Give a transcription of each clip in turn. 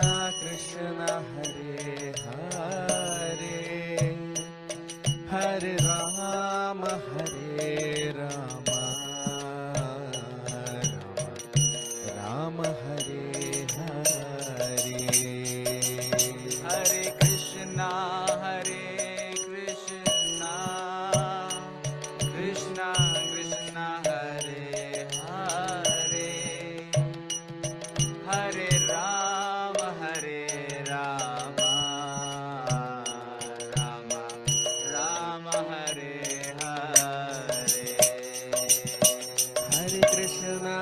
कृष्ण हरे हरे, हरे राम राम राम हरे हरे। हरे कृष्णा कृष्णा कृष्णा हरे हरे, हरे राम राम राम हरे हरे। हरे कृष्णा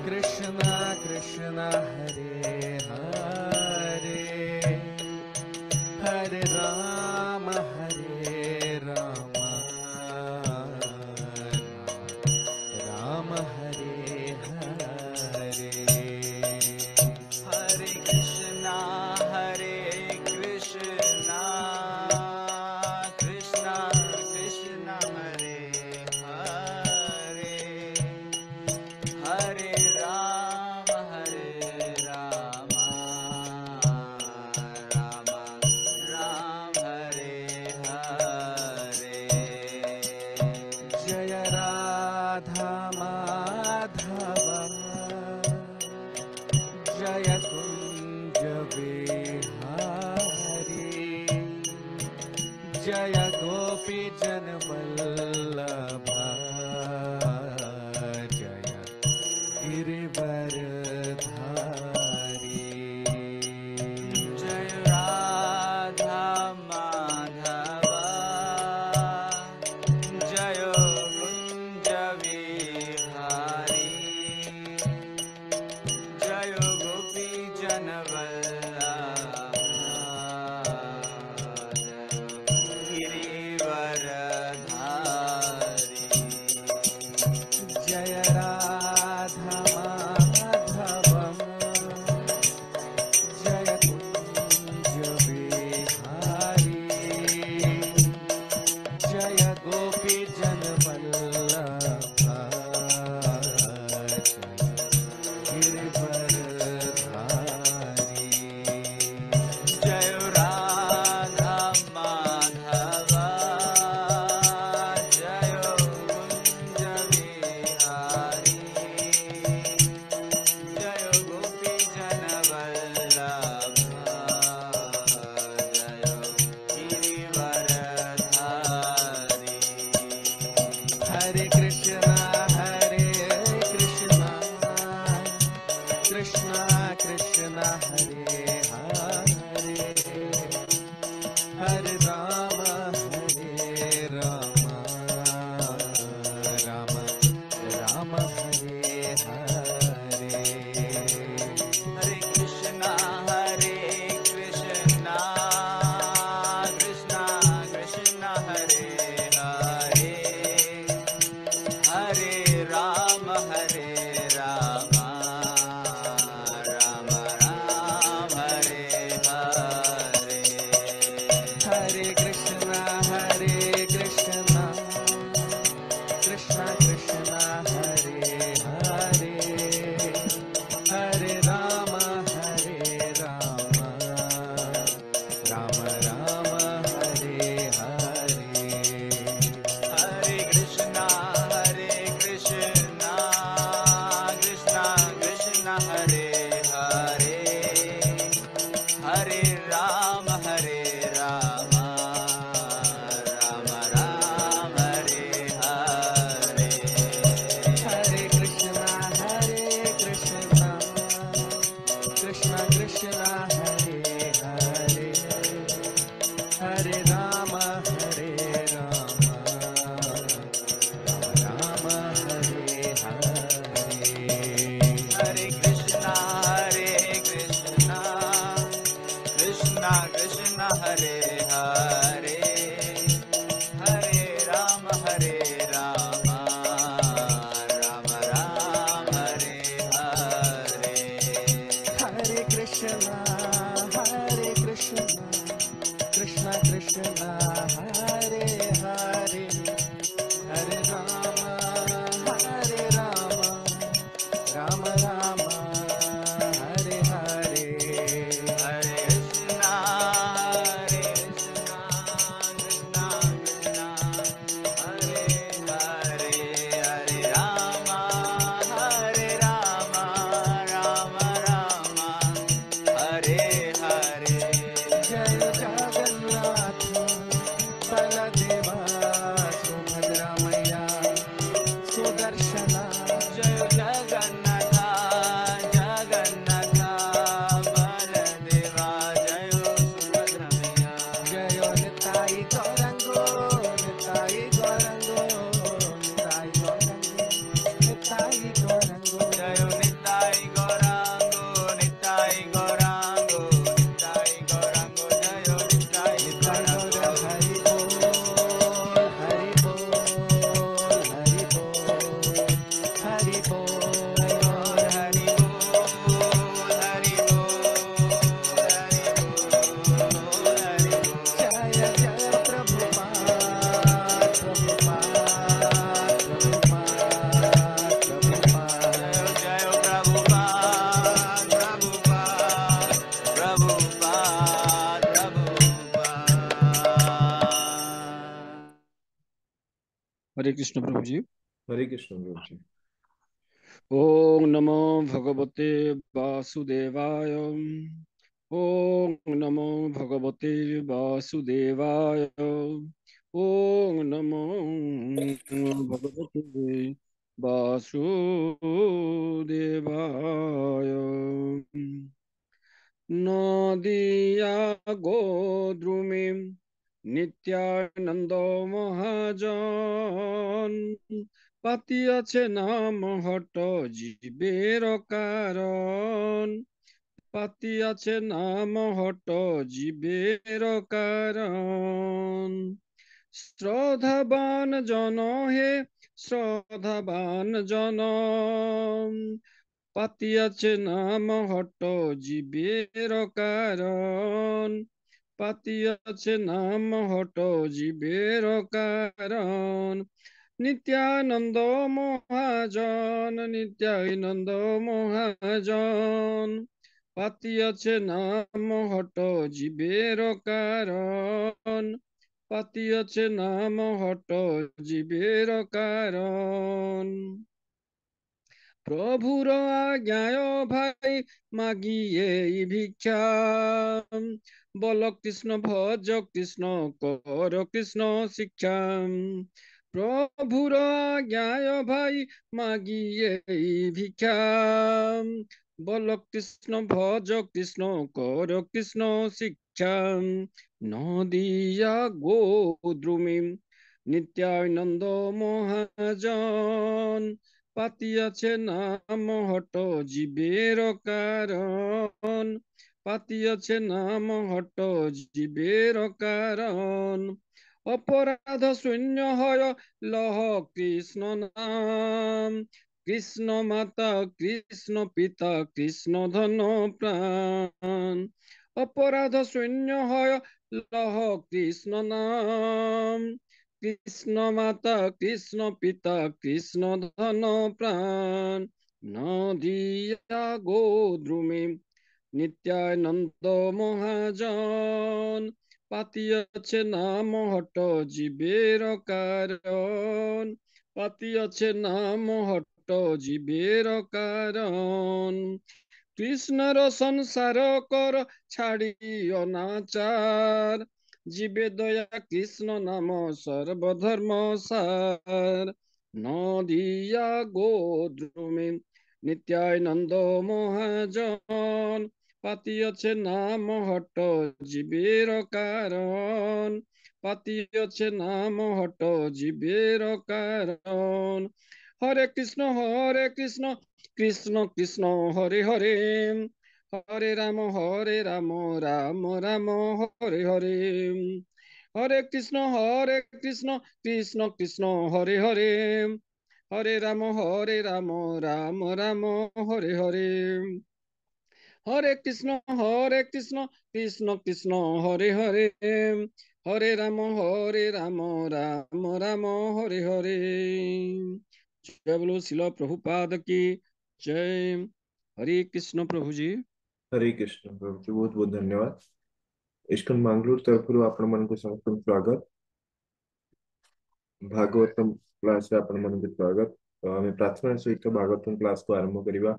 कृष्णा कृष्णा हरे हरे, हरे राम राम राम हरे हरे। हरे कृष्णा कृष्णा कृष्णा हरे हरे, हरे राम राम राम हरे हरे। जय राधा माधव जय कुंज बिहारी, जय गोपी जन वल्लभ जय गिरिवरधारी। जय राधा माधव जय कुंज विहारी, जय गोपी जन वल्लभ गिरिवरधारी। जय Radha Madhav Ram Ram Hare Hare Hare Krishna, Krishna Krishna, Hare Hare, Hare Rama, Rama Rama, Hare Hare. जय जगन्नाथ बलदेवा सुभद्रा मैया सुदर्शना जय जगन्नाथ जगन्नाथ बलदेवा जय सुभद्रा मैया जय निताई गौरंगो निताई गौरंगो निताई गौरंगो निताई गौरंगो जय निताई गौरांगो निताई गौरांगो निताई गौरांगो जय निताई गौरांगो हरि बोल हरि बोल हरि बोल हरि बोल हरि बोल हरि बोल हरि बोल जय जय प्रभुपाद प्रभुपाद प्रभुपाद जय प्रभुपाद प्रभुपाद प्रभुपाद प्रभुपाद हरे कृष्ण प्रभु जी। हरे कृष्ण प्रभु जी। ओम नमो भगवते वासुदेवाय। ओम नमो भगवते वासुदेवाय। ओम नमो भगवते वासुदेवाय। नदिया गोद्रुमे नित्यानंद महाजन পাতিয়াছে নাম হট জীবের কারণ। পাতিয়াছে নাম হট জীবের কারণ। শ্রদ্ধাবান জন হে শ্রদ্ধাবান জন পাতিয়াছে নাম হট জীবের কারণ। পাতিয়াছে নাম হট জীবের কারণ। নিত্যানন্দ মহাজন নিত্যানন্দ মহাজন পাতিয়াছে নাম হট জীবের কারণ। পাতিয়াছে নাম হট জীবের কারণ। প্রভুর আজ্ঞায় ভাই মাগিয়ে ভিক্ষা বল কৃষ্ণ ভজ কৃষ্ণ কর কৃষ্ণ শিক্ষা। প্রভুর আজ্ঞায় ভাই মাগিয়ে ভিক্ষা বল কৃষ্ণ ভজ কৃষ্ণ কর কৃষ্ণ শিক্ষা। নদিয়া গোদ্রুমি নিত্যানন্দ মহাজন পাতিয়াছে নাম হট জীবের কারণ। পাতিয়াছে নাম হট জীবের কারণ। অপরাধ শূন্য হয় লহ কৃষ্ণ নাম। কৃষ্ণ মাতা কৃষ্ণ পিতা কৃষ্ণ ধন প্রাণ। অপরাধ শূন্য হয় লহ কৃষ্ণ নাম। কৃষ্ণ মাতা কৃষ্ণ পিতা কৃষ্ণ ধন প্রাণ। নদিয়া গোদ্রুমে নিত্যানন্দ মহাজন পাতিয়াছে নাম হট জীবের কারণ। পাতিয়াছে নাম হট জীবের কারণ। কৃষ্ণর সংসার কর ছাড়ি অনাচার জীবে দয়া কৃষ্ণ নাম সর্বধর্ম সার। নদিয়া গোদ্রুমে নিত্যানন্দ মহাজন পাতিয়াছে নাম হট জীবের কারণ। পাতিয়াছে নাম হট জীবের কারণ। হরে কৃষ্ণ কৃষ্ণ কৃষ্ণ হরে হরে হরে রাম রাম রাম হরে হরে। হরে কৃষ্ণ কৃষ্ণ কৃষ্ণ হরে হরে হরে রাম রাম রাম হরে হরে। হরে কৃষ্ণ কৃষ্ণ কৃষ্ণ হরে হরে হরে রাম রাম রাম হরে হরে। জয় বলো শিল প্রভুপাদ কি जय हरे कृष्ण प्रभु जी। हरे कृष्ण प्रभु जी, बहुत बहुत धन्यवाद। इस्कन मंगलूर तरफ आपण मन को समस्त स्वागत। भागवतम क्लास रे आपण मन को स्वागत। तो आम प्रार्थना सहित भागवतम क्लास को आरंभ करिबा।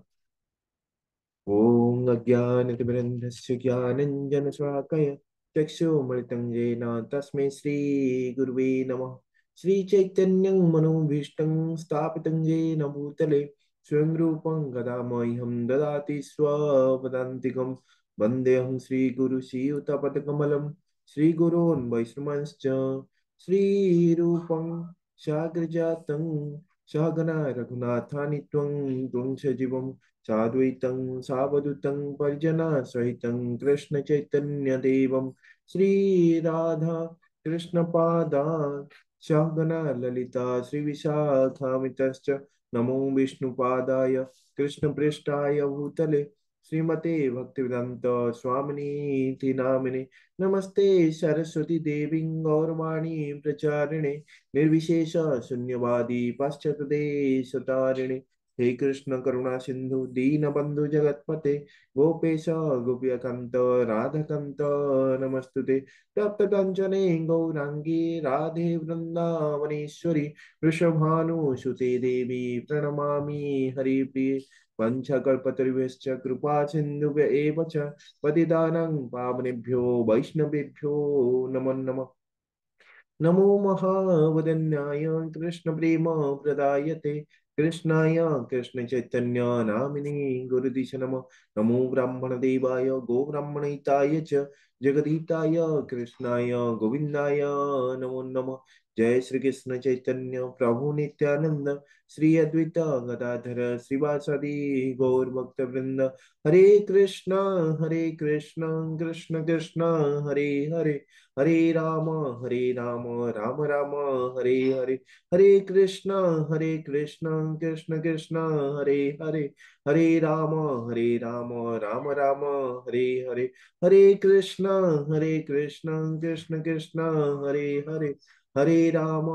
ओम अज्ञानतिमिरन्धस्य ज्ञानञ्जनशलाकया चक्षुर्मलितं येन तस्मै श्रीगुरुवे नमः। श्रीचैतन्यं मनोभीष्टं स्थापितं येन भूतले स्वयं रूपं कदा मह्यं ददाति स्वपदान्तिकं। वन्देऽहं श्रीगुरुश्रीयुतपदकमलं श्रीगुरोन् वैष्णवांश्च श्रीरूपं साग्रजातं सहगना रघुनाथानि त्वं त्वं सजीवं साद्वैतं सावधूतं परिजना सहितं कृष्ण चैतन्य देवं श्रीराधा कृष्णपादान् सहगना ललिता श्रीविशाखामितश्च नमो विष्णुपादाय कृष्णपृष्ठाय भूतले श्रीमते भक्तिवेदांत स्वामिनीति नामिने नमस्ते सरस्वती देवी गौरवाणी प्रचारिणे निर्विशेष शून्यवादी पाश्चात्यदेशतारिणे हे कृष्ण करुणा सिंधु दीनबंधु जगतपते गोपेश गोपियकांत राधाकांत नमस्तुते तप्त कंचने गौरांगी राधे वृंदावनेश्वरी वृषभानुसुते देवी प्रणमामि हरिप्रिये वंशकल्पतरुभ्यश्च कृपा सिन्धुभ्य एव च पतितानां पावनेभ्यो वैष्णवेभ्यो नमो नमः। नमो महावदन्याय कृष्ण प्रेम प्रदायते कृष्णाय कृष्ण चैतन्य नामिने गुरुदिश नमः। नमो ब्राह्मण देवाय गो ब्राह्मणहिताय च जगदीताय कृष्णाय गोविंदाय नमो नमः। जय श्री कृष्ण चैतन्य प्रभु नित्यानंद श्री अद्वैत गदाधर श्रीवासदि गौर भक्त वृंद हरे कृष्ण कृष्ण कृष्ण हरे हरे हरे राम राम राम हरे हरे हरे कृष्ण कृष्ण कृष्ण हरे हरे हरे राम राम हरे हरे हरे कृष्ण कृष्ण कृष्ण हरे हरे हरे राम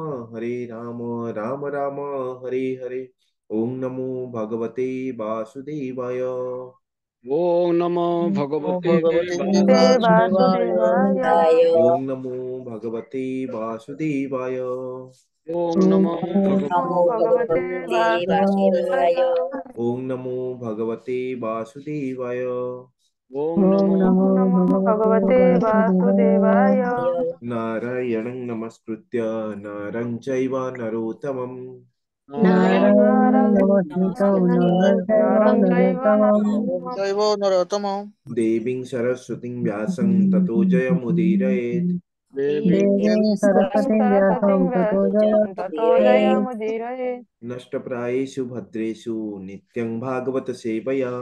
राम हरे हरे। ओम नमो भगवते वासुदेवाय। ओम नमो नमो भगवते भगवते वासुदेवाय। वासुदेवाय। ओम नमो भगवते वासुदेवाय। ओम ओम नमो नमो भगवते भगवते वासुदेवाय। ओम नमो भगवते वासुदेवाय। ओम ओम नमो नमो भगवते वासुदेवाय। नारायणं नमस्कृत्य नरं चैव नरोत्तमं नारायण नारायणं नमस्कृत्य नमस्कृत्य नरं चैव नरं चैव नरोत्तमं। दैव नरोत्तमं देवीं सरस्वतीं व्यासं ततो जयमुदीरयेत्। देवी देवीं सरस्वतीं व्यासं ततो ततो जयमुदीरये। नष्टप्रायेषु भद्रेषु नित्यं भागवत सेवया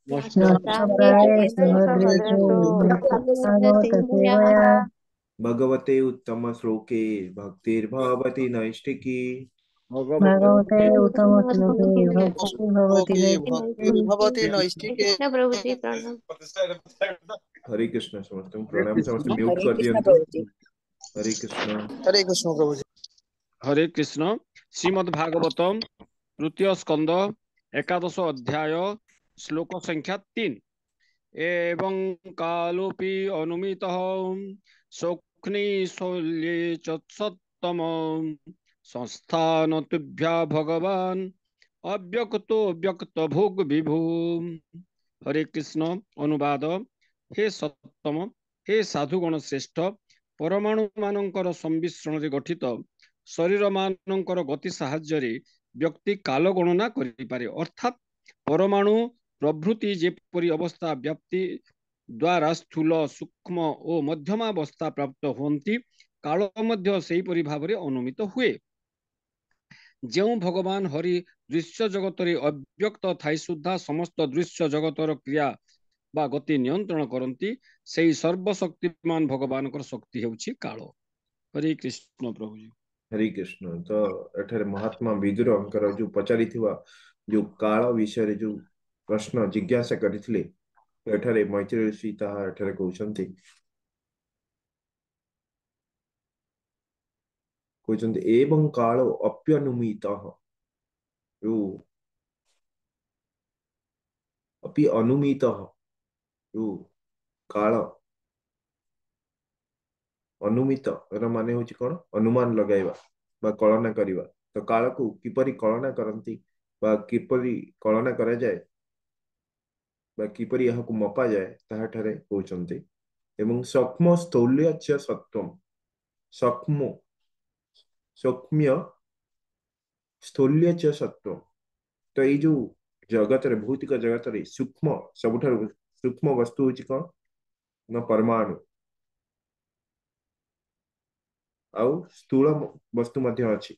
नष्ट नष्टप्रायेषु भद्रेषु भद्रेषु भागवत सेवया भगवते उत्तमश्लोके भक्तिर्भवति नैष्टिकी। भगवते भगवते उत्तमश्लोके भक्तिः भवति श्लोके नैष्ठिकी। भक्तिर्भवति नैष्टिके। कृष्ण प्रभु जी प्रणाम। हरे कृष्ण समस्त हरे प्रणाम समस्त कृष्ण म्यूट कर दियंतु। हरे कृष्ण। हरे कृष्ण प्रभु जी। हरे कृष्ण। श्रीमद् भागवतम तृतीय स्कंद एकादश अध्याय श्लोक संख्या 3। एवं कालोपि अनुमितः शोक्नि शौल्ये च सत्तम संस्थान तुभ्या भगवान अव्यक्तो व्यक्त भोग विभु। हरे कृष्ण। अनुवाद। हे सत्तम, हे साधुगण श्रेष्ठ, परमाणु मानकर संमिश्रण गठित शरीर मानकर गति साहाय्य व्यक्ति काल गणना करिपारे, अर्थात परमाणु प्रभृति जेपरि अवस्था व्याप्ति द्वारा स्थूल सूक्ष्म और मध्यमावस्था प्राप्त होती, काल मध्य सेहीपरि भावरे अनुमित हुए। ଯେଉଁ ଭଗବାନ ହରି ଦୃଶ୍ୟ ଜଗତରେ ଅବ୍ୟକ୍ତ ଥାଇ ସୁଦ୍ଧା ସମସ୍ତ ଦୃଶ୍ୟ ଜଗତର କ୍ରିୟା ବା ଗତି ନିୟନ୍ତ୍ରଣ କରନ୍ତି, ସେହି ସର୍ବଶକ୍ତିମାନ ଭଗବାନଙ୍କର ଶକ୍ତି ହେଉଛି କାଳ। ହରେ କୃଷ୍ଣ ପ୍ରଭୁଜୀ। हरे कृष्ण। तो एठारे महात्मा विदुरंकर जो पचारिथिवा जो काल विषय जो प्रश्न जिज्ञासा करथिले, तो एठारे मैत्री ऋषि ताहा एठारे कहउछन्ति एवं काल अप्यनुमितः। जो अपि अनुमितः जो काल अनुमित ର ମାନେ ହଉଛି କଣ ଅନୁମାନ ଲଗାଇବା ବା କଳନା କରିବା ତ କାଳକୁ କିପରି କଳନା କରନ୍ତି ବା କିପରି କଳନା କରାଯାଏ ବା କିପରି ଏହାକୁ ମପାଯାଏ ତାହାଠାରେ କହୁଛନ୍ତି ଏବଂ ସକ୍ଷ୍ମ ସ୍ଥୌଲ୍ୟ ଚ ସତ୍ୱମ୍ ସକ୍ଷ୍ମ ସୌକ୍ଷ୍ମ୍ୟ ସ୍ଥୌଲ୍ୟ ଚ ସତ୍ୱମ୍ ତ ଏଇ ଯୋଉ ଜଗତରେ ଭୌତିକ ଜଗତରେ ସୂକ୍ଷ୍ମ ସବୁଠାରୁ ସୂକ୍ଷ୍ମ ବସ୍ତୁ ହଉଛି କଣ ନା ପରମାଣୁ ଆଉ ସ୍ଥୂଳ ବସ୍ତୁ ମଧ୍ୟ ଅଛି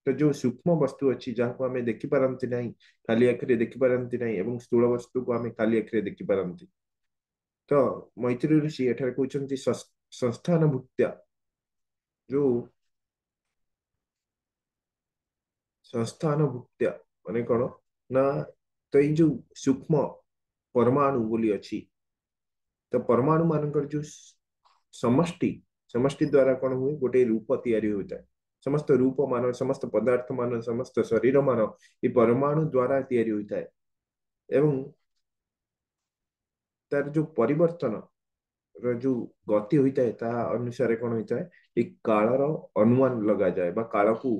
ତ ଯୋଉ ସୂକ୍ଷ୍ମ ବସ୍ତୁ ଅଛି ଯାହାକୁ ଆମେ ଦେଖିପାରନ୍ତି ନାହିଁ ଖାଲି ଆଖିରେ ଦେଖିପାରନ୍ତି ନାହିଁ ଏବଂ ସ୍ଥୂଳ ବସ୍ତୁକୁ ଆମେ ଖାଲି ଆଖିରେ ଦେଖିପାରନ୍ତି ତ ମୈତ୍ରୀ ଋଷି ଏଠାରେ କହୁଛନ୍ତି ସଂସ୍ଥାନ ଭୁକ୍ତ୍ୟା ଯୋଉ ସଂସ୍ଥାନ ଭୁକ୍ତ୍ୟା ମାନେ କଣ ନା ତ ଏଇ ଯୋଉ ସୂକ୍ଷ୍ମ ପରମାଣୁ ବୋଲି ଅଛି ତ ପରମାଣୁ ମାନଙ୍କର ଯୋଉ ସମଷ୍ଟି ସମଷ୍ଟି ଦ୍ଵାରା କଣ ହୁଏ ଗୋଟେ ରୂପ ତିଆରି ହୋଇଥାଏ ସମସ୍ତ ରୂପ ମାନ ସମସ୍ତ ପଦାର୍ଥ ମାନ ସମସ୍ତ ଶରୀର ମାନ ଏ ପରମାଣୁ ଦ୍ଵାରା ତିଆରି ହୋଇଥାଏ ଏବଂ ତାର ଯୋଉ ପରିବର୍ତ୍ତନ ର ଯୋଉ ଗତି ହୋଇଥାଏ ତାହା ଅନୁସାରେ କଣ ହୋଇଥାଏ ଏ କାଳର ଅନୁମାନ ଲଗାଯାଏ ବା କାଳକୁ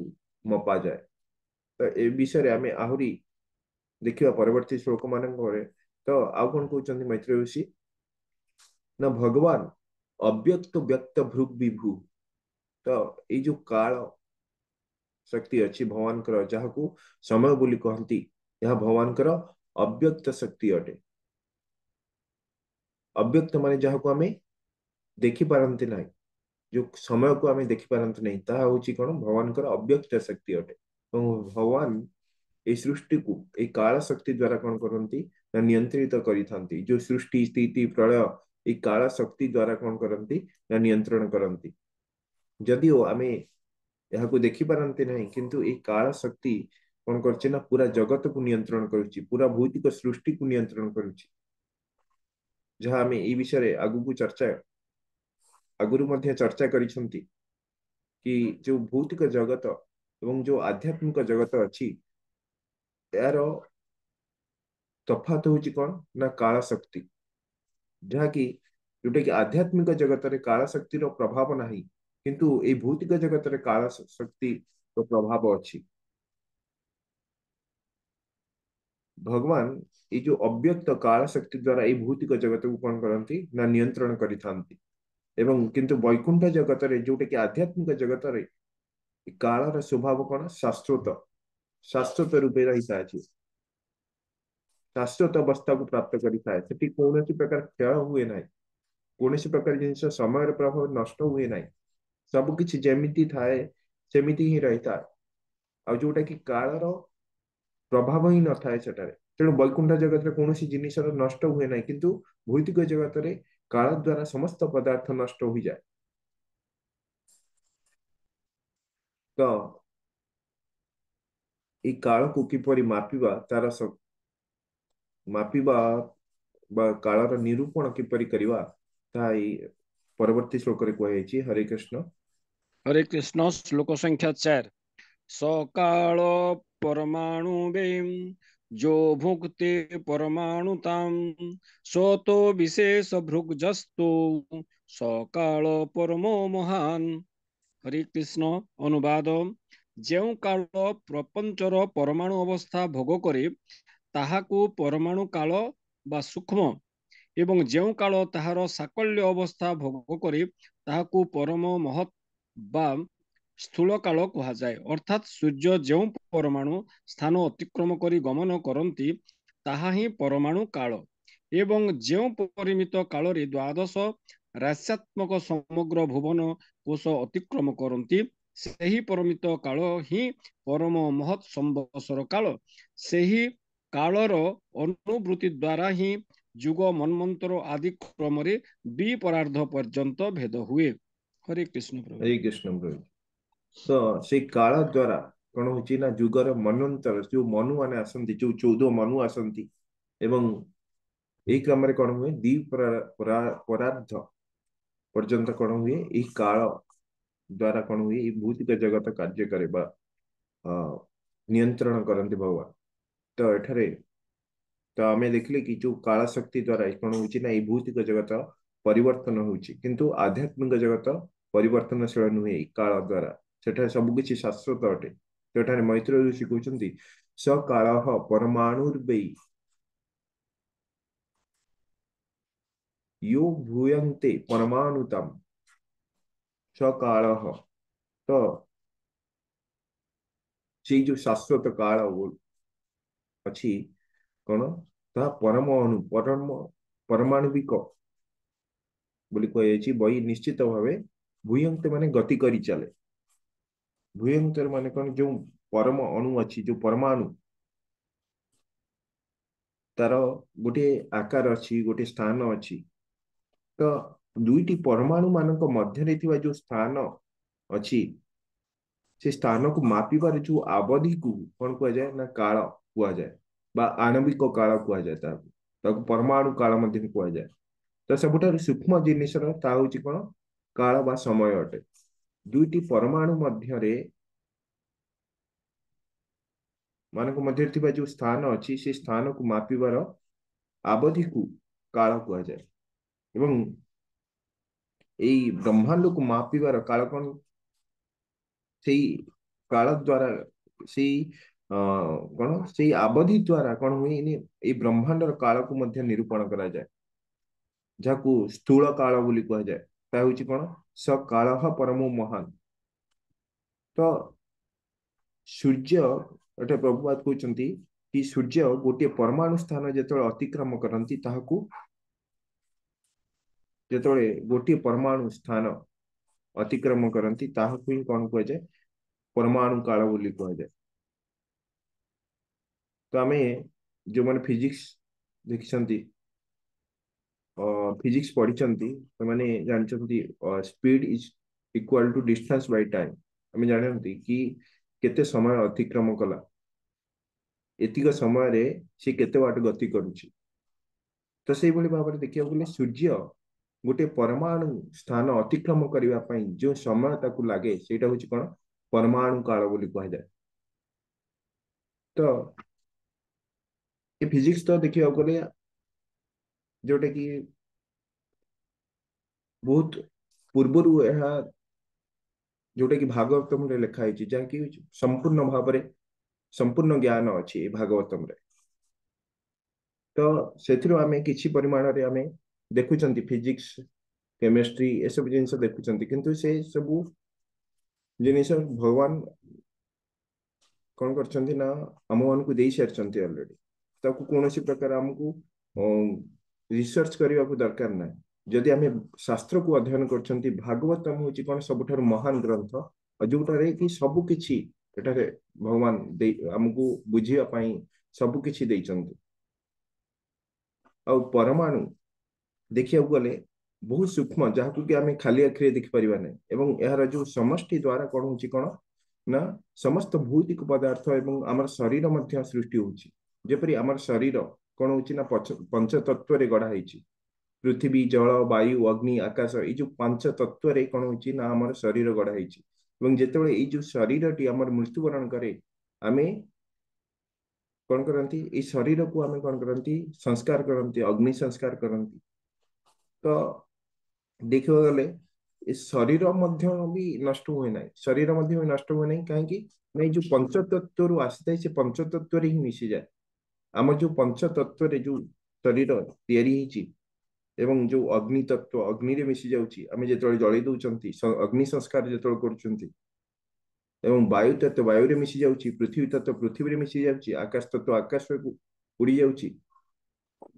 ମପାଯାଏ ତ ଏ ବିଷୟରେ ଆମେ ଆହୁରି ଦେଖିବା ପରବର୍ତ୍ତୀ ଶ୍ଲୋକ ମାନଙ୍କରେ ତ ଆଉ କଣ କହୁଛନ୍ତି ମୈତ୍ରେୟ ଋଷି ନା ଭଗବାନ ଅବ୍ୟକ୍ତ ବ୍ୟକ୍ତ ଭୃଗ୍ ବିଭୁ ତ ଏଇ ଯୋଉ କାଳ ଶକ୍ତି ଅଛି ଭଗବାନଙ୍କର ଯାହାକୁ ସମୟ ବୋଲି କହନ୍ତି ଏହା ଭଗବାନଙ୍କର ଅବ୍ୟକ୍ତ ଶକ୍ତି ଅଟେ ଅବ୍ୟକ୍ତ ମାନେ ଯାହାକୁ ଆମେ ଦେଖିପାରନ୍ତି ନାହିଁ ଯୋଉ ସମୟକୁ ଆମେ ଦେଖିପାରନ୍ତି ନାହିଁ ତାହା ହଉଛି କଣ ଭଗବାନଙ୍କର ଅବ୍ୟକ୍ତ ଶକ୍ତି ଅଟେ ଏବଂ ଭଗବାନ এই ସୃଷ୍ଟିକୁ এই କାଳ ଶକ୍ତି ଦ୍ଵାରା କଣ କରନ୍ତି ନା ନିୟନ୍ତ୍ରିତ କରିଥାନ୍ତି ଯୋଉ ସୃଷ୍ଟି ସ୍ଥିତି ପ୍ରଳୟ এই କାଳ ଶକ୍ତି ଦ୍ଵାରା କଣ କରନ୍ତି ନା ନିୟନ୍ତ୍ରଣ କରନ୍ତି ଯଦିଓ ଆମେ ଏହାକୁ ଦେଖିପାରନ୍ତି ନାହିଁ କିନ୍ତୁ এই କାଳ ଶକ୍ତି କଣ କରୁଛି ନା ପୁରା ଜଗତକୁ ନିୟନ୍ତ୍ରଣ କରୁଛି ପୁରା ଭୌତିକ ସୃଷ୍ଟିକୁ ନିୟନ୍ତ୍ରଣ କରୁଛି ଯାହା ଆମେ এই ବିଷୟରେ ଆଗରୁ ମଧ୍ୟ ଚର୍ଚ୍ଚା କରିଛନ୍ତି କି ଯୋଉ ଭୌତିକ ଜଗତ ଏବଂ ଯୋଉ ଆଧ୍ୟାତ୍ମିକ ଜଗତ ଅଛି ଏହାର ତଫାତ ହଉଛି କଣ ନା କାଳ ଶକ୍ତି ଯାହାକି ଯୋଉଟା କି ଆଧ୍ୟାତ୍ମିକ ଜଗତରେ କାଳ ଶକ୍ତିର ପ୍ରଭାବ ନାହିଁ କିନ୍ତୁ ଏଇ ଭୌତିକ ଜଗତରେ କାଳ ଶକ୍ତିର ପ୍ରଭାବ ଅଛି ଭଗବାନ ଏଇ ଯୋଉ ଅବ୍ୟକ୍ତ କାଳ ଶକ୍ତି ଦ୍ଵାରା ଏଇ ଭୌତିକ ଜଗତକୁ କଣ କରନ୍ତି ନା ନିୟନ୍ତ୍ରଣ କରିଥାନ୍ତି ଏବଂ କିନ୍ତୁ ବୈକୁଣ୍ଠ ଜଗତରେ ଯୋଉଟା କି ଆଧ୍ୟାତ୍ମିକ ଜଗତରେ କାଳର ସ୍ୱଭାବ କଣ ଶାଶ୍ୱତ ରୂପେ ରହିଥାଏ ଶାଶ୍ୱତ ଅବସ୍ଥାକୁ ପ୍ରାପ୍ତ କରିଥାଏ ସେଠି କୌଣସି ପ୍ରକାର କ୍ଷୟ ହୁଏ ନାହିଁ କୌଣସି ପ୍ରକାର ଜିନିଷ ସମୟର ପ୍ରଭାବ ନଷ୍ଟ ହୁଏ ନାହିଁ ସବୁ କିଛି ଯେମିତି ଥାଏ ସେମିତି ହିଁ ରହିଥାଏ ଆଉ ଯୋଉଟା କି କାଳର ପ୍ରଭାବ ହିଁ ନଥାଏ ସେଠାରେ ତେଣୁ ବୈକୁଣ୍ଠ ଜଗତରେ କୌଣସି ଜିନିଷର ନଷ୍ଟ ହୁଏ ନାହିଁ କିନ୍ତୁ ଭୌତିକ ଜଗତରେ କାଳ ଦ୍ଵାରା ସମସ୍ତ ପଦାର୍ଥ ନଷ୍ଟ ହୋଇଯାଏ ତ এই କାଳକୁ କିପରି ମାପିବା ବା କାଳର ନିରୂପଣ କିପରି କରିବା ତାହା ଏଇ ପରବର୍ତ୍ତୀ ଶ୍ଲୋକରେ କୁହାଯାଇଛି हरे कृष्ण श्लोक संख्या 4 सकाल परमाणु वेम जो भुक्ते परमाणुताम सोतो विशेष भृगजस्तु सकाल परमो महान हरे कृष्ण अनुवाद ଯେଉଁ କାଳ ପ୍ରପଞ୍ଚର ପରମାଣୁ ଅବସ୍ଥା ଭୋଗ କରେ ତାହାକୁ ପରମାଣୁ କାଳ ବା ସୂକ୍ଷ୍ମ ଏବଂ ଯେଉଁ କାଳ ତାହାର ସାକଲ୍ୟ ଅବସ୍ଥା ଭୋଗ କରେ ତାହାକୁ ପରମ ମହତ୍ ବା ସ୍ଥୂଳ କାଳ କୁହାଯାଏ ଅର୍ଥାତ୍ ସୂର୍ଯ୍ୟ ଯେଉଁ ପରମାଣୁ ସ୍ଥାନ ଅତିକ୍ରମ କରି ଗମନ କରନ୍ତି ତାହା ହିଁ ପରମାଣୁ କାଳ ଏବଂ ଯେଉଁ ପରିମିତ କାଳରେ ଦ୍ୱାଦଶ ରାଶ୍ୟାତ୍ମକ ସମଗ୍ର ଭୁବନ କୋଷ ଅତିକ୍ରମ କରନ୍ତି ସେହି ପରିମିତ କାଳ ହିଁ ପରମ ମହତ୍ ସମ୍ବତ୍ସର କାଳ ସେହି କାଳର ଅନୁଭୂତି ଦ୍ୱାରା ହିଁ ଯୁଗ ମନ୍ମନ୍ତର ଆଦି କ୍ରମରେ ଦ୍ୱିପରାର୍ଧ ପର୍ଯ୍ୟନ୍ତ ଭେଦ ହୁଏ ହରେ କୃଷ୍ଣ ପ୍ରଭୁ ପ୍ରଭୁ ତ ସେଇ କାଳ ଦ୍ଵାରା କଣ ହଉଛି ନା ଯୁଗର ମନ୍ୱନ୍ତର ଯୋଉ ମନୁ ମାନେ ଆସନ୍ତି ଯୋଉ 14 ମନୁ ଆସନ୍ତି ଏବଂ এই କ୍ରମରେ କଣ ହୁଏ ପରାର୍ଧ ପର୍ଯ୍ୟନ୍ତ କଣ ହୁଏ ଏହି କାଳ ଦ୍ଵାରା କଣ ହୁଏ ଏହି ଭୌତିକ ଜଗତ କାର୍ଯ୍ୟ କରେ ବା ନିୟନ୍ତ୍ରଣ କରନ୍ତି ଭଗବାନ ତ ଏଠାରେ तो आमे देखले कि जो काल शक्ति द्वारा कौन होची ना, भौतिक जगत परिवर्तन होची, किंतु आध्यात्मिक जगत परिवर्तनशील नुहे काल द्वारा, सेठा सब किछि शाश्वत अटे। सेठारे मैत्र ऋषि कहउछन्ति स कालः परमाणुर्वै यो भूयन्ते परमाणुतम स कालः। तो से जो शाश्वत काल अछि कौन, ता परमाणु परमाणुविक बोली कह बही निश्चित भावे भूयंत माने गति करी चले। भूयंत माने कौन, जो परम अणु अच्छी, जो परमाणु तार गोटे आकार अच्छी, गोटे स्थान अच्छी। तो दुईटी परमाणु मानक मध्य जो स्थान अच्छी, से स्थान को मापिबार जो अवधि को कौन कह जाए ना काल कह जाए, बा आणविक काल कह जाए, ताको परमाणु काल मध्य कह जाए। तो सबुठारु सूक्ष्म जिनिसर ता होची कोन, काल बा समय अटे। दुईटी परमाणु मध्यरे मानक मध्य थिबा जो स्थान अछि, से स्थान को मापिबार अवधि को काल कह जाए। एवं एई ब्रह्मांड को मापिबार काल कोन, सेई काल द्वारा सेई कोन सेई अवधि द्वारा कोन हुई नि, ए ब्रह्मांडर काल को मध्य निरूपण करा जाए, जाकू स्थूल काल बोली कह जाए। ता होची कोन, स कालः परमो महान। तो सूर्य एटा प्रभुपाद कहउछन्ति कि सूर्य गोटे परमाणु स्थान जेतळे अतिक्रम करन्ति, ताहाकू जेतळे गोटे परमाणु स्थान अतिक्रम करन्ति, ताहाकू ही कोन कह जाए, परमाणु काल बोली कह जाए। तो आमे जो माने फिजिक्स देखिसन्ति, फिजिक्स पढ़िचन्ति, तो माने जानचन्ति speed is equal to distance by time. आमे जानन्ति कि केते समय अतिक्रम कला, एतिक समय रे से केते वाट गति करूची। तो सेही भली भाबरे देखिया बोले सूर्य गोटे परमाणु स्थान अतिक्रम करिवा पई जो समय ताकू लागे, सेटा होची कोन, परमाणु काल बोली कह जाए। तो ये फिजिक्स तो देखिया बोले जोटे कि बहुत पूर्वरु यह जोटा कि भागवतम रे लिखा है, जहाँ कि संपूर्ण भाव में संपूर्ण ज्ञान अच्छी भागवतम रे। तो से आम कि परिमाण रे आम देखुं फिजिक्स केमिस्ट्री ये सब जिन देखुं, किंतु से सब जिनिस भगवान कौन कर ना आम मान को दे सारी अलरेडी। ताकू कौन प्रकार आमको रिसर्च करने को दरकार ना। जदि आम शास्त्र को अध्ययन कर, भागवतम हूँ कौन सबुठार महान ग्रंथ, जोटारे कि सबकि भगवान आमको बुझापी सबकि परमाणु देखिया गले बहुत सूक्ष्म, जहाँ कि आम खाली आखिरे देखिपर ना। एवं यार जो समष्टि द्वारा कौन हो कौन ना, समस्त भौतिक पदार्थ एवं आम शरीर मध्य सृष्टि होची। जेपरी आम शरीर कौन हो ना पंच तत्व रे गढ़ा है, पृथ्वी जल वायु अग्नि आकाश, ये जो पांच तत्व रे कौन हो ना आम शरीर गढ़ा है। जिते ये जो शरीर टी आम मृत्युवरण करे, आमे कौन करती, ये शरीर को आम कौन करती, संस्कार करती, अग्नि संस्कार करती। तो देखा गले इस शरीर मध्य भी नष्ट हुए ना, शरीर मध्य भी नष्ट हुए ना, कहीं जो पंचतत्व आसी था, से पंचतत्व ही मिसी जाए। आम जो पंचतत्व रे जो शरीर तैयारी एवं जो अग्नि तत्व अग्नि रे मिसी जाउची, आमे जेतळे जळै दउचंती अग्नि संस्कार जेतळे करूचंती, एवं वायु तत्व वायु रे मिसी जाउची, पृथ्वी तत्व पृथ्वी रे मिसी जाउची, आकाश तत्व आकाश रे उड़ी जाउची,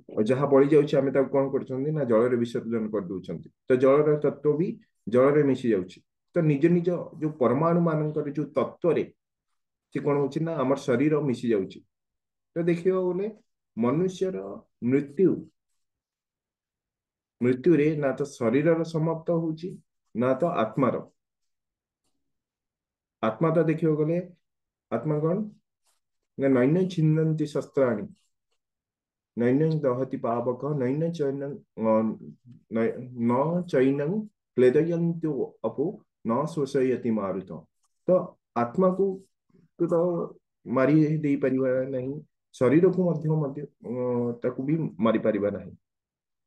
और जहाँ बड़ी जाउची आमे ता कोन करचंती ना जल रे विसर्जन कर दउचंती। तो जल रे तत्व भी जल रे मिसी जाउची। तो निज निज जो परमाणु मानकर जो तत्व रे से कोन होची ना हमर शरीर मिसी जाउची। तो देखियो बोले मनुष्यर मृत्यु मृत्यु रे ना तो शरीर समाप्त होची, ना तो आत्मार। आत्मा तो देखियो गले आत्मा कौन ना, नैन छिन्नन्ति शस्त्राणि नैन दहति पावक नैन चैन न चैनं क्लेदयन्तो अपो न शोषयति मारुत। तो आत्मा को तो मारी दे परिवा नहीं, शरीर को ताकू भी मारी पारिबा नाही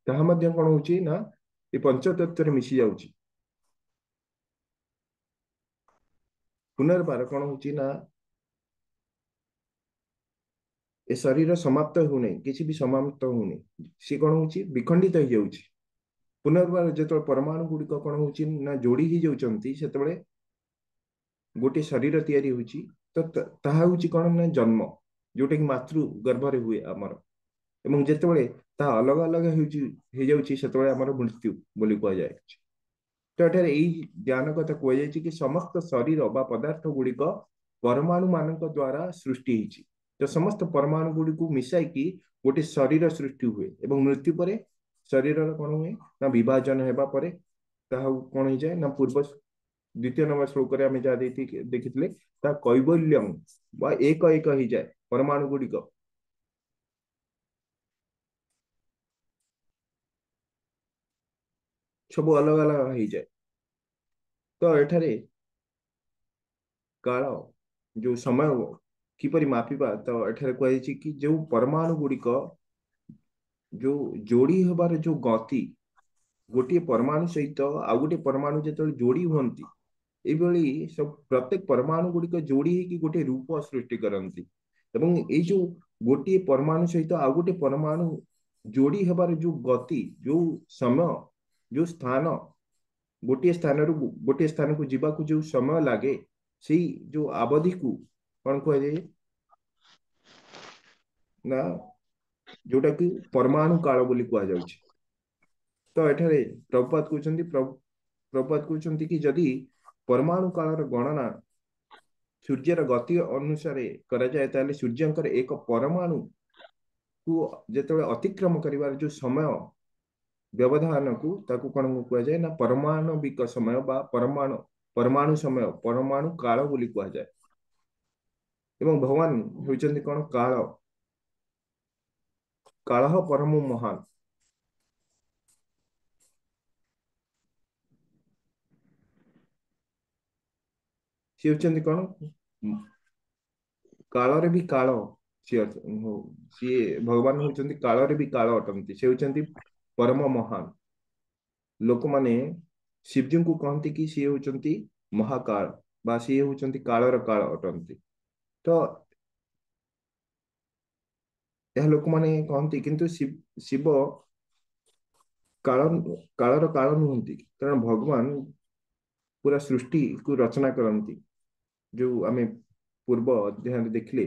ताहा मध्य कोन होची ना ए पंचतत्व रे मिसी जाउची पुनर्बार कोन होची ना ए शरीर समाप्त हो नहीं किसी भी समाप्त हो नहीं सी कोन होची विखंडित हो जाउची पुनर्बार जेतो परमाणु गुडी कोन होची ना जोडी ही जाउचंती सेतबेले गोटे शरीर तैयारी होची तो ताहा होची कोन ना जन्म जोटे कि मातृ गर्भ रे हुए हमर एवं जेतेबेले ता अलग अलग हो जाउची सेतेबेले हमर मृत्यु बोली कह जाय तो एठारे एई ज्ञान कथा कह जाय कि समस्त शरीर बा पदार्थ गुडी को परमाणु मानक द्वारा सृष्टि हिची तो समस्त परमाणु गुडी को मिसाई कि गोटे शरीर सृष्टि हुए एवं मृत्यु परे शरीर कोन हुए ना विभाजन हेबा परे ताहा कोन हो जाय ना पूर्व द्वितीय नंबर श्लोक रे हमें जा देखितले ता कैवल्यम बा एक एक ही जाए परमाणु गुडी को सब अलग अलग हो जाए तो एठारे काल जो समय किपरि मापिबा तो एठारे कहै छी कि जो परमाणु गुडी को जो जोड़ी हबार जो गति गोटे परमाणु सहित आ गोटे परमाणु जेतल जोड़ी हुंती एभली सब प्रत्येक परमाणु गुडी जोड़ी कि गोटे रूप सृष्टि करती एवं ये जो गोटे परमाणु सहित आ गोटे परमाणु जोड़ी हबार जो गति जो समय जो स्थान गोटे स्थान रु गोटे स्थान को जीवा को जो समय लागे से जो अवधि को कौन कह जाए ना जोटा कि परमाणु काल बोली कह जाउछि तो एठारे प्रभुपाद कहउछन्ती प्रभुपाद कहउछन्ती कि जदि परमाणु कालर गणना सूर्यर गति अनुसार करा जाए ताले सूर्यंकर एक परमाणु को जेतेबेले अतिक्रम करिवार जो समय व्यवधान को ताकू कौन कह जाए ना परमाणविक समय बा परमाणु परमाणु समय परमाणु काल बोली कह जाए एवं भगवान होइछन्ती कौन काल काल परम महान सी होइछन्ती कौन काल भी काल सी भगवान होइछन्ती काल भी काल अटंती से होइछन्ती परम महान लोक माने शिवजी को कहती कि सी होइछन्ती महाकाल बा सी होइछन्ती कालर काल अटंती तो यह लोक माने कहती किंतु शिव काल कालर काल नुहंती कारण भगवान पूरा सृष्टि को रचना करती जो आमे पूर्व अध्याय देखले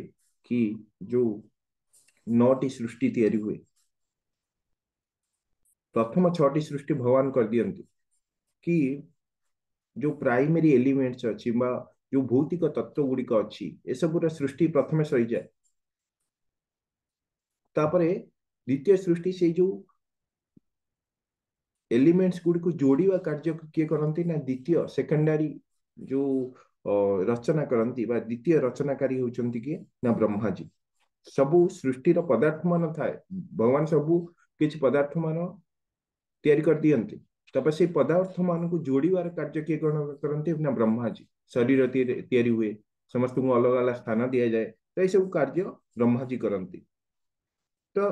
कि जो 9टी सृष्टि तैयारी हुए प्रथम 6टी सृष्टि भगवान कर दियंती कि जो प्राइमरी एलिमेंट्स अच्छी जो भौतिक तत्व गुड़िक अच्छी ए सब सृष्टि प्रथम सही जाए तापरे द्वितीय सृष्टि से जो एलिमेंट्स गुड़ी को जोड़िवा कार्य किए करती ना द्वितीय सेकेंडरी जो रचना करती द्वितीय रचनाकारी होचंती किए ना ब्रह्मा जी सबु सृष्टिर पदार्थ मान थाए भगवान सबु किछि पदार्थ मान तैयारी कर दियंती तब से पदार्थ मान को जोड़िवार कार्य किए करती ना ब्रह्मा जी शरीर तैयारी हुए समस्त को अलग अलग स्थान दिया जाए तो ये सब कार्य ब्रह्मा जी करती तो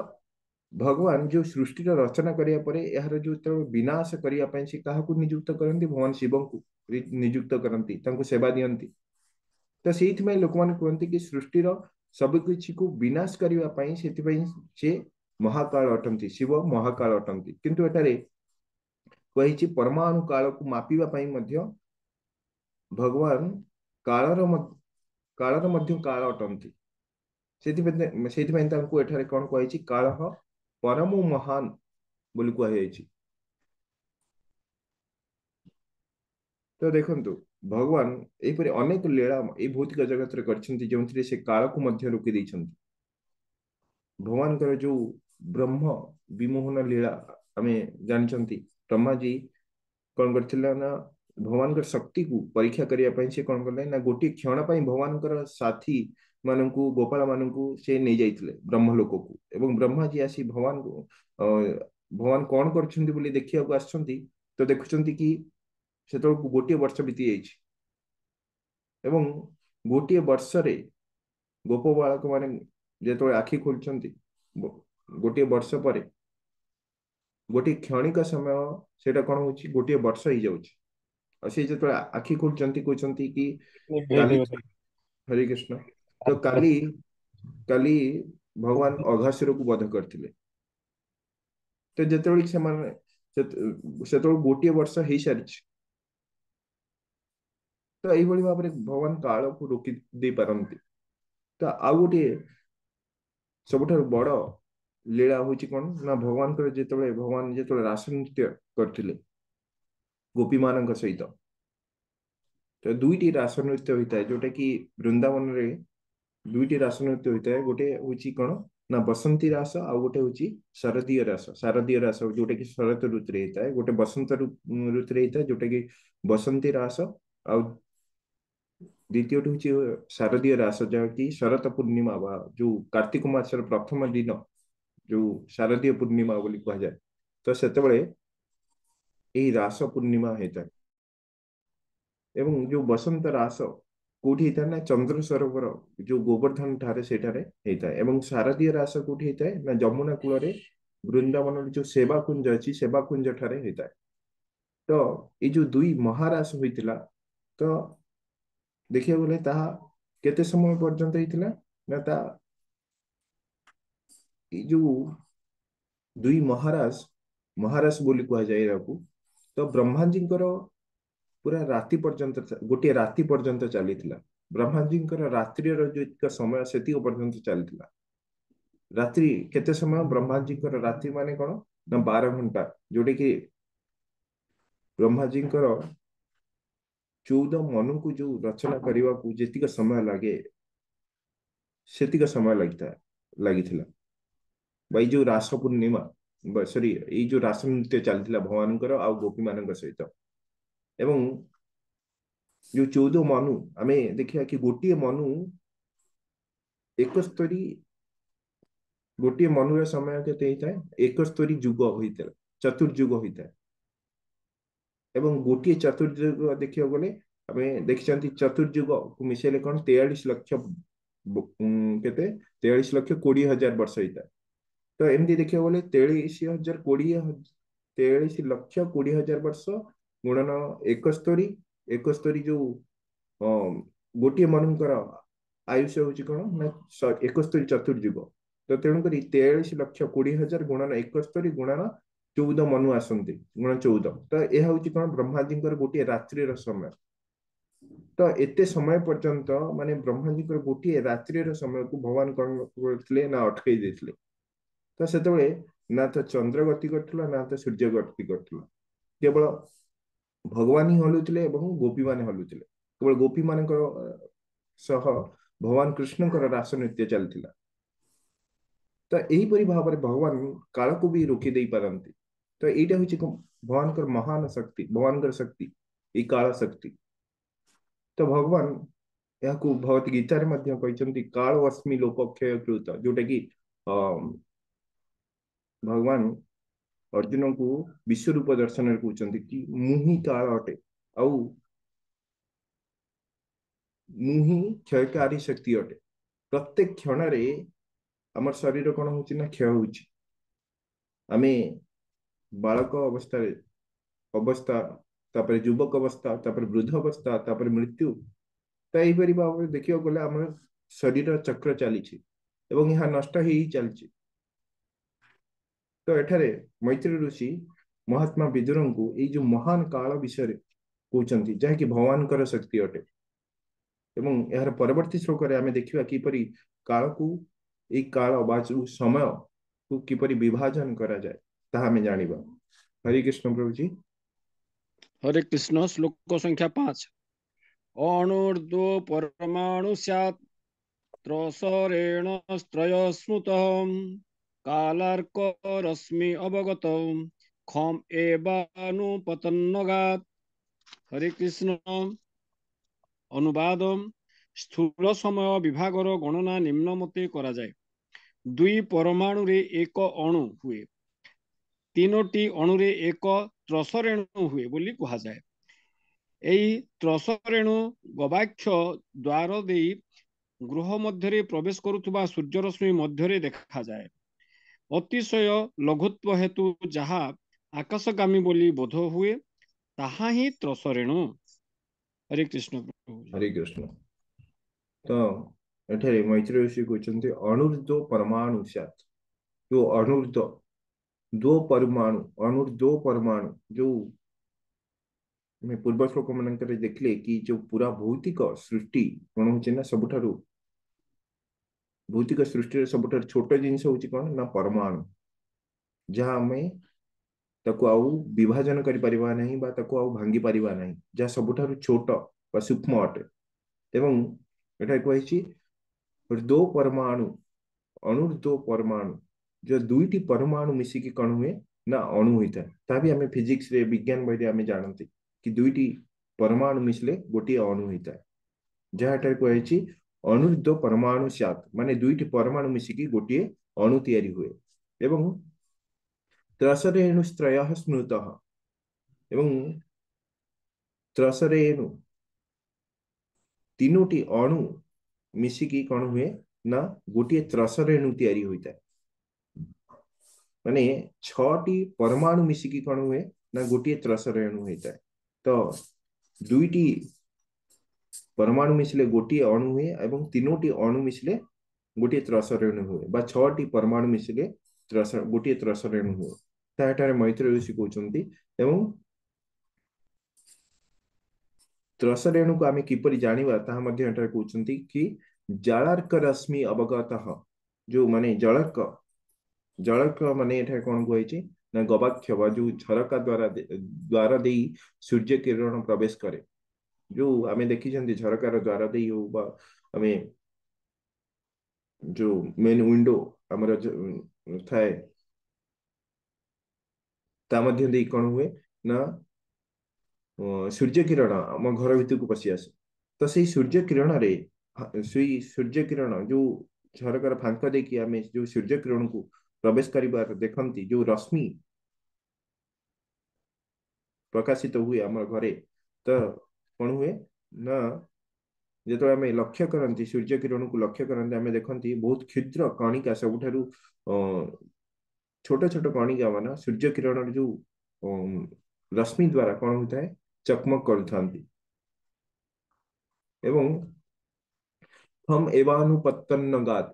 भगवान जो सृष्टि रचना करिया परे यार जो तो विनाश करिया पय से काहाकू नियुक्त करती भगवान शिव को नियुक्त करती तांको सेवा दियंती तो सेठ में लोक माने कहते कि सृष्टिर सब किछि को विनाश करिया पय सेति पय से महाकाल अटंती शिव महाकाल अटंती किंतु एटारे कहिछि परमाणु काल को मापिबा पय मध्य भगवान कालर मध्य काल अटंती सेति पय तांको एठारे कोन कहिछि कालह परम महान बोली कहुई तो देखंतु भगवान एपरि अनेक लीला ए भौतिक जगत रे करछन्ती जोंथरे से काल को मध्य रोकी दैछन्ती भगवान कर जो ब्रह्म विमोहन लीला हमें जानछन्ती ब्रह्मा जी कोन करथिला ना भगवान कर शक्ति को परीक्षा करिया पय से कोन करले ना गोटी क्षण पय भगवान कर साथी माननकु गोपाल माननकु से नै जाइतले ब्रह्मलोक को एवं ब्रह्मा जी आसी भगवान को भगवान कोन करछन्ती बोली देखिया को आछन्ती तो देखुछन्ती कि सेतो गोटी वर्ष बीती जाइछि एवं गोटी वर्ष रे गोप बालक माने ଯେତେବେଳେ ଆଖି ଖୋଲୁଛନ୍ତି ଗୋଟିଏ ବର୍ଷ ପରେ ଗୋଟିଏ କ୍ଷଣିକ ସମୟ ସେଇଟା କଣ ହଉଛି ଗୋଟିଏ ବର୍ଷ ହେଇଯାଉଛି। ଆଉ ସେ ଯେତେବେଳେ ଆଖି ଖୋଲୁଛନ୍ତି କହୁଛନ୍ତି କି କାଲି ହରେ କୃଷ୍ଣ ତ କାଲି କାଲି ଭଗବାନ ଅଘାସୁରକୁ ବଧ କରିଥିଲେ। ତ ଯେତେବେଳେ ସେମାନେ ସେତେବେଳେ ଗୋଟିଏ ବର୍ଷ ହେଇସାରିଛି। ତ ଏଇଭଳି ଭାବରେ ଭଗବାନ କାଳକୁ ରୋକି ଦେଇ ପାରନ୍ତି। ତ ଆଉ ଗୋଟିଏ ସବୁଠାରୁ ବଡ ଲୀଳା ହଉଛି କଣ ନା ଭଗବାନ ଯେତେବେଳେ ରାସ ନୃତ୍ୟ କରିଥିଲେ ଗୋପୀ ମାନଙ୍କ ସହିତ, ତ ଦୁଇଟି ରାସ ନୃତ୍ୟ ହୋଇଥାଏ ଯୋଉଟା କି ବୃନ୍ଦାବନରେ ଦୁଇଟି ରାସ ନୃତ୍ୟ ହୋଇଥାଏ। ଗୋଟେ ହଉଛି କଣ ନା ବସନ୍ତୀ ରାସ, ଆଉ ଗୋଟେ ହଉଛି ଶାରଦୀୟ ରାସ। ଶାରଦୀୟ ରାସ ଯୋଉଟା କି ଶରତ ଋତୁରେ ହେଇଥାଏ, ଗୋଟେ ବସନ୍ତ ଋତୁରେ ହେଇଥାଏ ଯୋଉଟା କି ବସନ୍ତୀ ରାସ, ଆଉ ଦ୍ୱିତୀୟଟି ହଉଛି ଶାରଦୀୟ ରାସ ଯାହାକି ଶରତ ପୂର୍ଣ୍ଣିମା ବା ଯୋଉ କାର୍ତ୍ତିକ ମାସର ପ୍ରଥମ ଦିନ ଯୋଉ ଶାରଦୀୟ ପୂର୍ଣ୍ଣିମା ବୋଲି କୁହାଯାଏ। ତ ସେତେବେଳେ ଏହି ରାସ ପୂର୍ଣ୍ଣିମା ହେଇଥାଏ। ଏବଂ ଯୋଉ ବସନ୍ତ ରାସ କୋଉଠି ହେଇଥାଏ ନା ଚନ୍ଦ୍ର ସରୋବର ଯୋଉ ଗୋବର୍ଦ୍ଧନ ଠାରେ ସେଠାରେ ହେଇଥାଏ। ଏବଂ ଶାରଦୀୟ ରାସ କୋଉଠି ହେଇଥାଏ ନା ଯମୁନା କୂଳରେ ବୃନ୍ଦାବନର ଯୋଉ ସେବା କୁଞ୍ଜ ଅଛି ସେବା କୁଞ୍ଜ ଠାରେ ହେଇଥାଏ। ତ ଏଇ ଯୋଉ ଦୁଇ ମହାରାସ ହୋଇଥିଲା, ତ ଦେଖିବାକୁ ଗଲେ ତାହା କେତେ ସମୟ ପର୍ଯ୍ୟନ୍ତ ହେଇଥିଲା ନା ତା ଏଇ ଯୋଉ ଦୁଇ ମହାରାସ ବୋଲି କୁହାଯାଏ ଏହାକୁ। ତ ବ୍ରହ୍ମାଜୀଙ୍କର ପୁରା ରାତି ପର୍ଯ୍ୟନ୍ତ ଗୋଟିଏ ରାତି ପର୍ଯ୍ୟନ୍ତ ଚାଲିଥିଲା। ବ୍ରହ୍ମାଜୀଙ୍କର ରାତ୍ରିର ଯେତିକ ସମୟ ସେତିକ ପର୍ଯ୍ୟନ୍ତ ଚାଲିଥିଲା। ରାତ୍ରି କେତେ ସମୟ? ବ୍ରହ୍ମାଜୀଙ୍କର ରାତ୍ରି ମାନେ କଣ ନା 12 ଘଣ୍ଟା, ଯୋଉଟା କି ବ୍ରହ୍ମାଜୀଙ୍କର 14 ମନୁକୁ ଯୋଉ ରଚନା କରିବାକୁ ଯେତିକ ସମୟ ଲାଗେ ସେତିକ ସମୟ ଲାଗିଥିଲା। ବା ଏଇ ଯୋଉ ରାସ ପୂର୍ଣ୍ଣିମା ସରି ଏଇ ଯୋଉ ରାସ ନୃତ୍ୟ ଚାଲିଥିଲା ଭଗବାନଙ୍କର ଆଉ ଗୋପୀ ମାନଙ୍କ ସହିତ। ଏବଂ ଯୋଉ 14 ମନୁ ଆମେ ଦେଖିବା କି ଗୋଟିଏ ମନୁର ସମୟ କେତେ ହେଇଥାଏ? 71 ଯୁଗ ହୋଇଥାଏ, ଚତୁର୍ଯୁଗ ହୋଇଥାଏ। ଏବଂ ଗୋଟିଏ ଚତୁର୍ଯୁଗ ଦେଖିବାକୁ ଗଲେ ଆମେ ଦେଖିଛନ୍ତି ଚତୁର୍ଯୁଗକୁ ମିଶେଇଲେ କଣ 43 ଲକ୍ଷ କେତେ 43,20,000 ବର୍ଷ ହେଇଥାଏ। ତ ଏମିତି ଦେଖିବାକୁ ଗଲେ 43,20,000 ବର୍ଷ ଗୁଣନ 71 ଯୋଉ ଗୋଟିଏ ମନୁଙ୍କର ଆୟୁଷ ହଉଛି କଣ ନା 71 ଚତୁର୍ଯୁଗ। ତ ତେଣୁକରି 43,20,000 ଗୁଣନ 71 ଗୁଣନ 14 ମନୁ ଆସନ୍ତି, ଗୁଣ 14। ତ ଏହା ହଉଛି କଣ ବ୍ରହ୍ମାଜୀଙ୍କର ଗୋଟିଏ ରାତ୍ରିର ସମୟ। ତ ଏତେ ସମୟ ପର୍ଯ୍ୟନ୍ତ ମାନେ ବ୍ରହ୍ମାଜୀଙ୍କର ଗୋଟିଏ ରାତ୍ରିର ସମୟକୁ ଭଗବାନ କଣ କରିଥିଲେ ନା ଅଟକେଇ ଦେଇଥିଲେ। ତ ସେତେବେଳେ ନା ତ ଚନ୍ଦ୍ର ଗତି କରୁଥିଲା ନା ତ ସୂର୍ଯ୍ୟ ଗତି କରୁଥିଲା, କେବଳ ଭଗବାନ ହିଁ ହଲୁଥିଲେ ଏବଂ ଗୋପୀ ମାନେ ହଲୁଥିଲେ। କେବଳ ଗୋପୀ ମାନଙ୍କର ସହ ଭଗବାନ କୃଷ୍ଣଙ୍କର ରାସ ନୃତ୍ୟ ଚାଲିଥିଲା। ତ ଏହିପରି ଭାବରେ ଭଗବାନ କାଳକୁ ବି ରୋକି ଦେଇ ପାରନ୍ତି। ତ ଏଇଟା ହଉଛି ଭଗବାନଙ୍କର ମହାନ ଶକ୍ତି, ଭଗବାନଙ୍କର ଶକ୍ତି, ଏଇ କାଳ ଶକ୍ତି। ତ ଭଗବାନ ଏହାକୁ ଭଗବତ ଗୀତାରେ ମଧ୍ୟ କହିଛନ୍ତି କାଳ ଅସ୍ମି ଲୋକ କ୍ଷୟ କୃତ, ଯୋଉଟା କି ଭଗବାନ ଅର୍ଜୁନଙ୍କୁ ବିଶ୍ୱରୂପ ଦର୍ଶନରେ କହୁଛନ୍ତି କି ମୁଁ ହିଁ କାଳ ଅଟେ, ଆଉ ମୁଁ ହିଁ କ୍ଷୟକାରୀ ଶକ୍ତି ଅଟେ। ପ୍ରତ୍ୟେକ କ୍ଷଣରେ ଆମର ଶରୀର କଣ ହଉଛି ନା କ୍ଷୟ ହଉଛି। ଆମେ ବାଳକ ଅବସ୍ଥା, ତାପରେ ଯୁବକ ଅବସ୍ଥା, ତାପରେ ବୃଦ୍ଧ ଅବସ୍ଥା, ତାପରେ ମୃତ୍ୟୁ। ତ ଏହିପରି ଭାବରେ ଦେଖିବାକୁ ଗଲେ ଆମର ଶରୀର ଚକ୍ର ଚାଲିଛି ଏବଂ ଏହା ନଷ୍ଟ ହେଇ ଚାଲିଛି। ତ ଏଠାରେ ମୈତ୍ରୀ ଋଷି ମହାତ୍ମା ବିଦୁରଙ୍କୁ ଏଇ ଯୋଉ ମହାନ କାଳ ବିଷୟରେ କହୁଛନ୍ତି, ଯାହାକି ଭଗବାନଙ୍କର ଶକ୍ତି ଅଟେ। ଏବଂ ଏହାର ପରବର୍ତ୍ତୀ ଶ୍ଲୋକରେ ଆମେ ଦେଖିବା କିପରି କାଳକୁ ଏଇ କାଳ ବା ଯୋଉ ସମୟକୁ କିପରି ବିଭାଜନ କରାଯାଏ ତାହା ଆମେ ଜାଣିବା। ହରେ କୃଷ୍ଣ ପ୍ରଭୁଜୀ। हरे कृष्ण श्लोक संख्या 5। अणुर्ध्व परमाणु स्यात् त्रसरेण स्त्रय स्मृत कालार्क रश्मि अवगत खम एवानुपतन्नगात्। हरे कृष्ण। अनुवाद। स्थूल समय विभागर गणना निम्न मते करा जाए। दुई परमाणु रे एक अणु हुए, तीनोटी अणु रे एक त्रसरेणु हुए बोली कहा जाए। এই ত্রসরেণু গবাক্ষ দ্বার দেই गृह मध्य प्रवेश करुवा सूर्यरश्मि मध्य देखा जाए। अतिशय लघुत्व हेतु जहा आकाशगामी बोली बोध हुए ताहा ही त्रसरेणु। हरे कृष्ण प्रभु जी। हरे कृष्ण। तो एठारे मैत्रेय ऋषि कहते अणुर्ध्व परमाणु स्यात्। जो अणुर्ध्व दो परमाणु, अणुर्ध्व परमाणु जो मैं पूर्व श्लोक मानकर देखले कि जो पूरा भौतिक सृष्टि कौन होचे ना सबुठारु भौतिक सृष्टि सबुठारु छोट जिनस होची कौन ना परमाणु, जहाँ आमे ताको आउ विभाजन करि परिबा नहीं बा ताको आउ भांगी परिबा नहीं, जहाँ सबुठारु छोट बा सूक्ष्म अटे। एवं एटा कहिछि दो परमाणु, अणुर्ध्व परमाणु जो दुईटी परमाणु मिसिकी कौन हुए ना अणु होता है। ता भी हमें फिजिक्स रे विज्ञान बही आम जानते कि दुईटी परमाणु मिसले गोटे अणु होता है। जहाँ कही अणुर्ध्व परमाणु स्यात् माने दुईटी परमाणु मिसिकी गोटे अणु तैयारी हुए। एवं त्रसरेणुस्त्रयः स्मृतः। एवं त्रसरेणु तीनोटी अणु मिसिकी कौन हुए ना गोटे त्रसरेणु तैयारी होता है। माने छटी परमाणु मिसिकी कौन हुए ना गोटे त्रसरेणु होता है। तो दुईटी परमाणु मिसले गोटे अणु हुए एवं तीनोटी अणु मिसले गोटे त्रसरेणु हुए बा छटी परमाणु मिसले गोटे त्रसरेणु हुए। ताठारे मैत्रेय ऋषि कहते एवं त्रसरेणु को आम किपरि जानिबा ताहा मध्ये एठारे कहते कि जालार्क रश्मि अवगतः। जो माने जड़क माने एठा कौन कही ना गवाक्ष बा जो झरका द्वारा दे सूर्य किरण प्रवेश करे। जो आमे देखी झरकार द्वारा दे हो बा आमे जो मेन विंडो हमर थाए ता मध्य दे कौन हुए ना सूर्य किरण आम घर भीतर को पशि आसे। तो से सूर्य किरण रे सूर्य किरण जो झरकार फांक देखिए आमे जो सूर्य किरण को प्रवेश करिबार देखंती जो रश्मि प्रकाशित हुए आम घरे। तो कौन हुए ना जो आम लक्ष्य करती सूर्य किरण को लक्ष्य करते आम देखती बहुत क्षुद्र कणिका सबुठारु छोट छोट कणिका मान सूर्य किरण जो रश्मि द्वारा कौन होता है चकमक करथांती। एवं खम एवानुपत्तन्नगात्।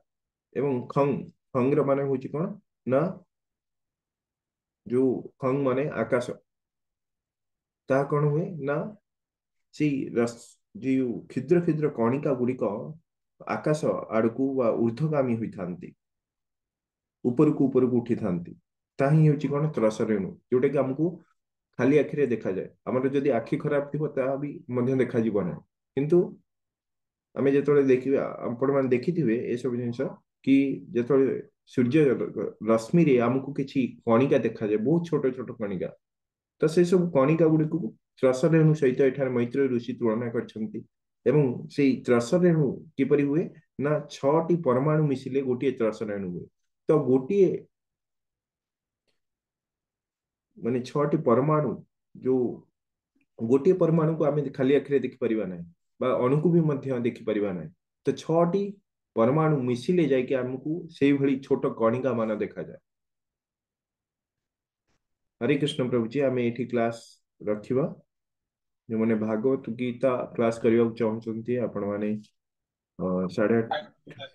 एवं खंग माने होची कौन ना जो खंग माने आकाश ता कौन हुए ना सी रस जो क्षुद्र क्षुद्र कणिका गुड़िक आकाश आड़कू ऊर्ध्वगामी होता ऊपर को उठी था ताही होची कौन त्रसरेणु जोटा कि आमको खाली आखिरे देखा जाए। आमर जदि आखि खराब थी ता भी मध्य देखा जीव ना किंतु आमे जेतोले देखिबा आपण मान देखिथिबे ए सब जिंस कि जेतोले सूर्य रश्मि रे आमको किछि कणिका देखा जाए बहुत छोट छोट कणिका। तो से सब कणिका गुड़ी को त्रसरेणु सहित एठार मैत्रेय ऋषि तुलना करछंती। एवं से त्रसरेणु किपरि हुए ना छटी परमाणु मिसिले गोटे त्रसरेणु हुए। तो गोटे माने छटी परमाणु जो गोटे परमाणु को आमे खाली आखिरे देखि परिबा नै बा अणु को भी मध्य देखि परिबा नै। तो छटी परमाणु मिसिले जाय कि हमकु सेही भली छोट कणिका मान देखा जाय। हरे कृष्ण प्रभु जी आमे एठी क्लास रखिबा। जो माने भागवत गीता क्लास करबा चाहउछंती आपण माने 8:30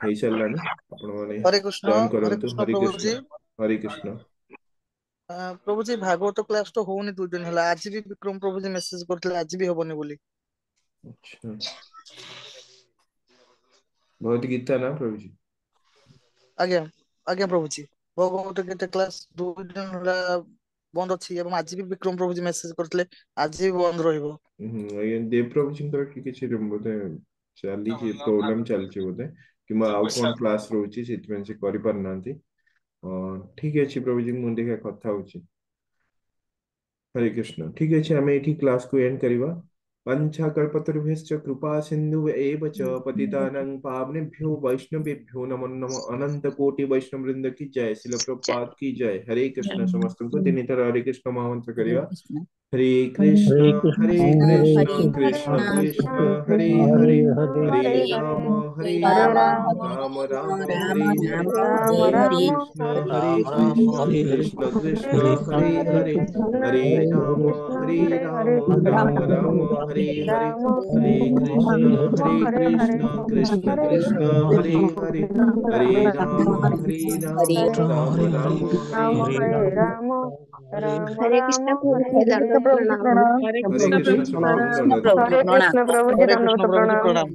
हेई सरलानी आपण माने हरे कृष्ण जॉइन करंतु। हरे प्रभु जी। कृष्ण हरे कृष्ण। प्रभु जी भागवत क्लास तो होनी 2 दिन हला। आज भी विक्रम प्रभु जी मेसेज करथिले आज भी होबनी बोली। अच्छा भगवत गीता ना प्रभु जी? आज्ञा आज्ञा प्रभु जी भगवत गीता क्लास 2 दिन हला बंद अछि एवं आज भी विक्रम प्रभु जी मेसेज करथिले आज भी बंद रहिबो। ये देव प्रभु जी की किछि बोधे चली छी प्रॉब्लम चल छी बोधे कि आउ कोन क्लास रहउची सेतमें से करि पार नांती। ठीक अछि प्रभु जी मु देखा कथा होची। हरे कृष्ण। ठीक अछि हमें एठी क्लास को एंड करिवा। पंचा कल्पतरुभ्यश्च कृपा सिंधु एव च पतितानां पावनेभ्यो वैष्णवेभ्यो नमो नमः। अनंत कोटि वैष्णव वृंद की जय। शिल प्रभुपाद की जय। हरे कृष्ण। समस्त को तीन तरह हरे कृष्ण महामंत्र करिवा। हरे कृष्ण हरे कृष्ण हरे हरे कृष्ण कृष्ण कृष्ण कृष्ण कृष्ण कृष्ण हरे हरे हरे हरे हरे हरे राम हरे हरे हरे राम राम राम राम राम हरे राम हरे राम हरे हरे हरे कृष्ण हरे हरे कृष्ण कृष्ण कृष्ण कृष्ण हरे हरे हरे कृष्ण हरे राम कृष्ण हरे हरे राम हरे राम राम हरे हरे राम हरे कृष्ण हरे हरे हरे कृष्ण कृष्ण हरे कृष्ण हरे हरे हरे हरे राम राम हरे राम हरे हरे राम राम हरे राम कृष्ण प्रभु हरे जी हरे दंडवत प्रणाम प्रणाम हरे हरे कृष्ण कृष्ण प्रभु जी प्रभु प्रणाम। दंडवत हरे प्रणाम कृष्ण प्रभु जी हरे कृष्ण दंडवत प्रभु जी प्रणाम प्रणाम।